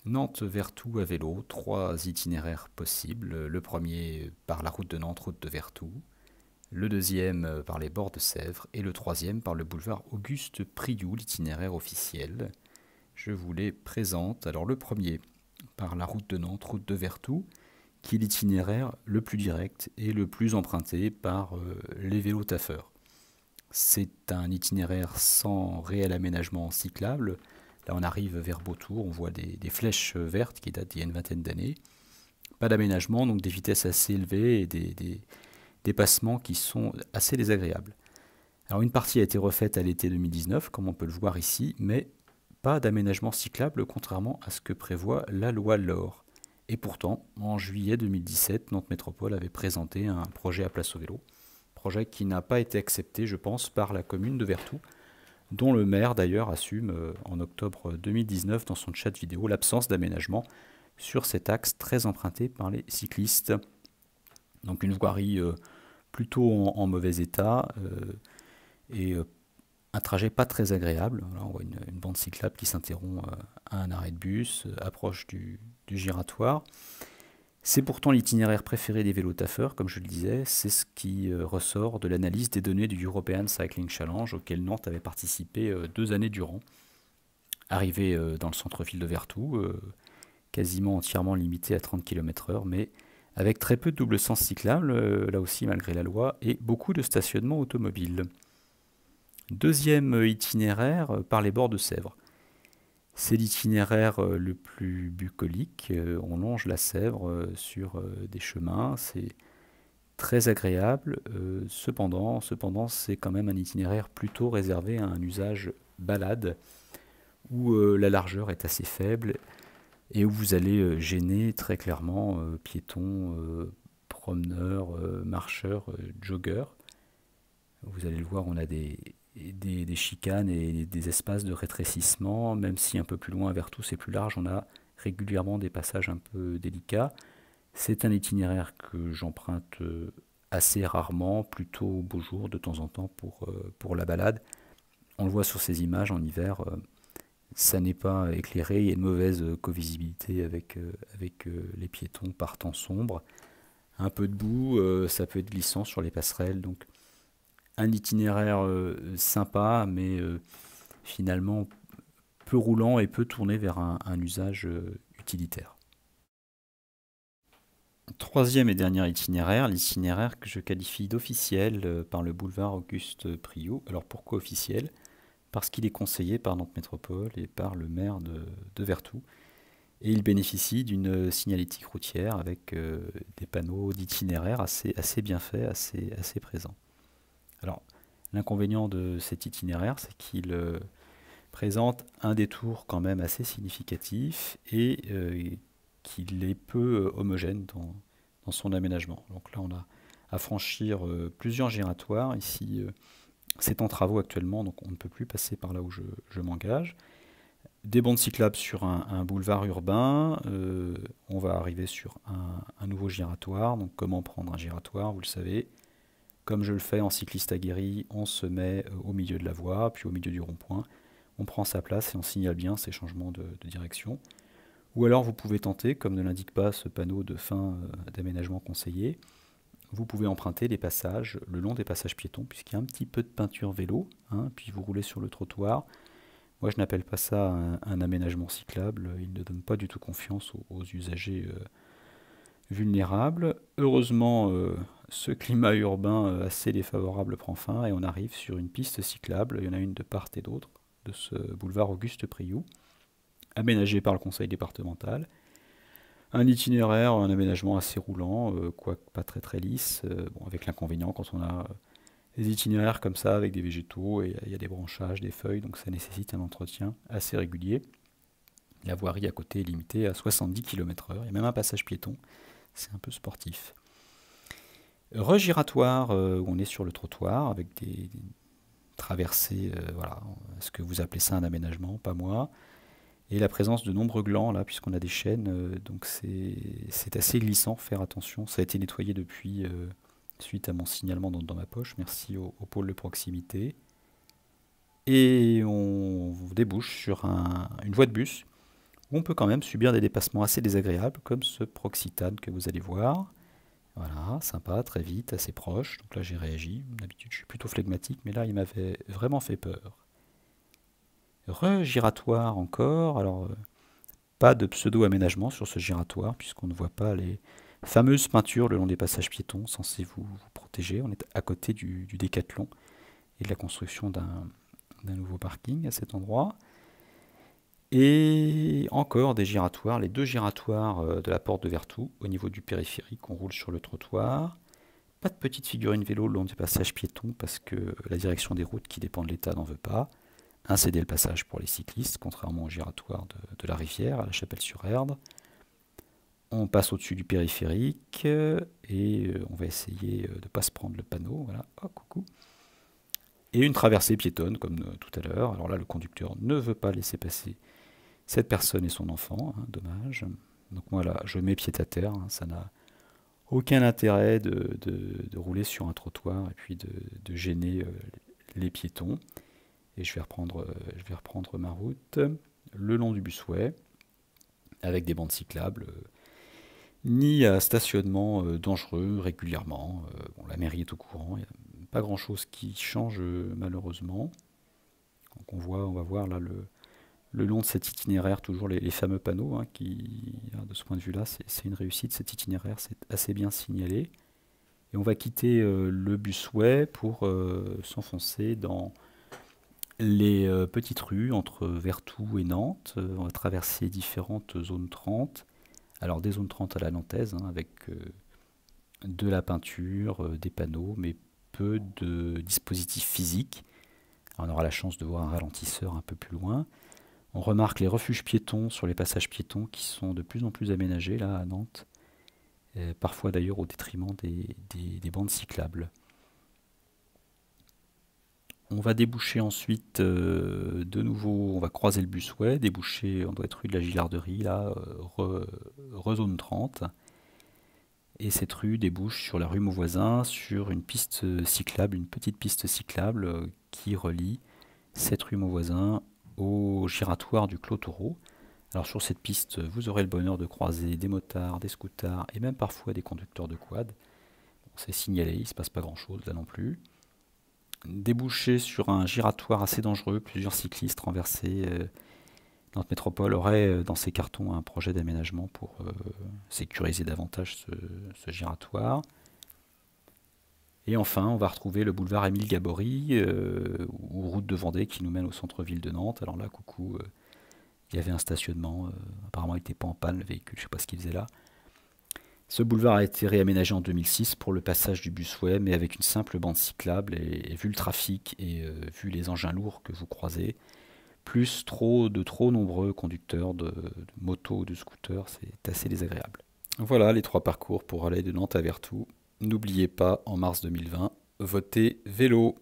Nantes-Vertou à vélo, trois itinéraires possibles. Le premier par la route de Nantes, route de Vertou. Le deuxième par les bords de Sèvres. Et le troisième par le boulevard Auguste Priou, l'itinéraire officiel. Je vous les présente. Alors le premier par la route de Nantes, route de Vertou, qui est l'itinéraire le plus direct et le plus emprunté par les vélos taffeurs. C'est un itinéraire sans réel aménagement cyclable. Là, on arrive vers Beautour, on voit des flèches vertes qui datent d'il y a une vingtaine d'années. Pas d'aménagement, donc des vitesses assez élevées et des dépassements qui sont assez désagréables. Alors, une partie a été refaite à l'été 2019, comme on peut le voir ici, mais pas d'aménagement cyclable, contrairement à ce que prévoit la loi LOR. Et pourtant, en juillet 2017, Nantes Métropole avait présenté un projet à Place au Vélo, projet qui n'a pas été accepté, je pense, par la commune de Vertou, dont le maire d'ailleurs assume en octobre 2019 dans son chat vidéo l'absence d'aménagement sur cet axe très emprunté par les cyclistes. Donc une voirie plutôt en mauvais état et un trajet pas très agréable. Là, on voit une bande cyclable qui s'interrompt à un arrêt de bus, approche du giratoire. C'est pourtant l'itinéraire préféré des vélotaffeurs, comme je le disais, c'est ce qui ressort de l'analyse des données du European Cycling Challenge auquel Nantes avait participé 2 années durant. Arrivé dans le centre-ville de Vertou, quasiment entièrement limité à 30 km/h, mais avec très peu de double sens cyclable, là aussi malgré la loi, et beaucoup de stationnement automobile. Deuxième itinéraire par les bords de Sèvres. C'est l'itinéraire le plus bucolique. On longe la Sèvre sur des chemins. C'est très agréable. Cependant, c'est quand même un itinéraire plutôt réservé à un usage balade où la largeur est assez faible et où vous allez gêner très clairement piétons, promeneurs, marcheurs, joggeurs. Vous allez le voir, on a des chicanes et des espaces de rétrécissement, même si un peu plus loin, vers tout c'est plus large, on a régulièrement des passages un peu délicats. C'est un itinéraire que j'emprunte assez rarement, plutôt au beau jour, de temps en temps, pour la balade. On le voit sur ces images en hiver, ça n'est pas éclairé, il y a une mauvaise covisibilité avec les piétons par temps sombre. Un peu de boue, ça peut être glissant sur les passerelles, donc un itinéraire sympa, mais finalement peu roulant et peu tourné vers un usage utilitaire. Troisième et dernier itinéraire, l'itinéraire que je qualifie d'officiel par le boulevard Auguste Priou. Alors pourquoi officiel? Parce qu'il est conseillé par Nantes Métropole et par le maire de Vertou. Et il bénéficie d'une signalétique routière avec des panneaux d'itinéraire assez bien faits, assez présents. Alors, l'inconvénient de cet itinéraire, c'est qu'il présente un détour quand même assez significatif et qu'il est peu homogène dans son aménagement. Donc là, on a à franchir plusieurs giratoires. Ici, c'est en travaux actuellement, donc on ne peut plus passer par là où je m'engage. Des bandes cyclables sur un boulevard urbain. On va arriver sur un nouveau giratoire. Donc comment prendre un giratoire, vous le savez. Comme je le fais en cycliste aguerri, on se met au milieu de la voie, puis au milieu du rond-point. On prend sa place et on signale bien ces changements de direction. Ou alors vous pouvez tenter, comme ne l'indique pas ce panneau de fin d'aménagement conseillé, vous pouvez emprunter les passages le long des passages piétons, puisqu'il y a un petit peu de peinture vélo, hein, puis vous roulez sur le trottoir. Moi je n'appelle pas ça un aménagement cyclable, il ne donne pas du tout confiance aux usagers vulnérables. Heureusement, ce climat urbain assez défavorable prend fin et on arrive sur une piste cyclable, il y en a une de part et d'autre, de ce boulevard Auguste Priou, aménagé par le conseil départemental. Un itinéraire, un aménagement assez roulant, quoique pas très lisse, bon, avec l'inconvénient quand on a des itinéraires comme ça avec des végétaux et il y a des branchages, des feuilles, donc ça nécessite un entretien assez régulier. La voirie à côté est limitée à 70 km/h, il y a même un passage piéton, c'est un peu sportif. Regiratoire, où on est sur le trottoir avec des traversées, voilà, est-ce que vous appelez ça un aménagement? Pas moi. Et la présence de nombreux glands là, puisqu'on a des chaînes, donc c'est assez glissant, faire attention. Ça a été nettoyé depuis, suite à mon signalement dans ma poche, merci au pôle de proximité. Et on débouche sur une voie de bus, où on peut quand même subir des dépassements assez désagréables, comme ce Proxitane que vous allez voir. Voilà, sympa, très vite, assez proche. Donc là, j'ai réagi. D'habitude, je suis plutôt flegmatique, mais là, il m'avait vraiment fait peur. Regiratoire encore. Alors, pas de pseudo-aménagement sur ce giratoire, puisqu'on ne voit pas les fameuses peintures le long des passages piétons censées vous protéger. On est à côté du décathlon et de la construction d'un nouveau parking à cet endroit. Et encore des giratoires, les deux giratoires de la porte de Vertou au niveau du périphérique. On roule sur le trottoir. Pas de petite figurine vélo le long du passage piéton parce que la direction des routes qui dépend de l'État n'en veut pas. Un cédé le passage pour les cyclistes, contrairement au giratoire de la rivière à la Chapelle-sur-Erdre. On passe au-dessus du périphérique et on va essayer de ne pas se prendre le panneau. Voilà, oh coucou. Et une traversée piétonne comme tout à l'heure. Alors là, le conducteur ne veut pas laisser passer cette personne et son enfant, hein, dommage. Donc moi là, je mets pied à terre, hein, ça n'a aucun intérêt de rouler sur un trottoir et puis de gêner les piétons. Et je vais reprendre ma route le long du busway avec des bandes cyclables, ni à stationnement dangereux régulièrement. Bon, la mairie est au courant, il n'y a pas grand chose qui change malheureusement. Donc on va voir là le long de cet itinéraire, toujours les fameux panneaux, hein, qui, de ce point de vue-là, c'est une réussite, cet itinéraire, c'est assez bien signalé. Et on va quitter le busway pour s'enfoncer dans les petites rues entre Vertou et Nantes. On va traverser différentes zones 30. Alors des zones 30 à la nantaise, hein, avec de la peinture, des panneaux, mais peu de dispositifs physiques. Alors, on aura la chance de voir un ralentisseur un peu plus loin. On remarque les refuges piétons sur les passages piétons qui sont de plus en plus aménagés là à Nantes, parfois d'ailleurs au détriment des bandes cyclables. On va déboucher ensuite de nouveau, on va croiser le busway, déboucher, on doit être rue de la Gilarderie, là, zone 30. Et cette rue débouche sur la rue Mauvoisin, sur une piste cyclable, une petite piste cyclable qui relie cette rue Mauvoisin au giratoire du Clos Taureau. Alors sur cette piste, vous aurez le bonheur de croiser des motards, des scooters et même parfois des conducteurs de quad. Bon, c'est signalé, il ne se passe pas grand chose là non plus. Débouché sur un giratoire assez dangereux, plusieurs cyclistes renversés. Nantes Métropole aurait dans ses cartons un projet d'aménagement pour sécuriser davantage ce giratoire. Et enfin, on va retrouver le boulevard Émile Gabory ou route de Vendée qui nous mène au centre-ville de Nantes. Alors là, coucou, il y avait un stationnement. Apparemment, il n'était pas en panne le véhicule, je ne sais pas ce qu'il faisait là. Ce boulevard a été réaménagé en 2006 pour le passage du busway, mais avec une simple bande cyclable. Et vu le trafic et vu les engins lourds que vous croisez, plus de trop nombreux conducteurs de motos ou de scooters, c'est assez désagréable. Voilà les 3 parcours pour aller de Nantes à Vertou. N'oubliez pas, en mars 2020, votez vélo.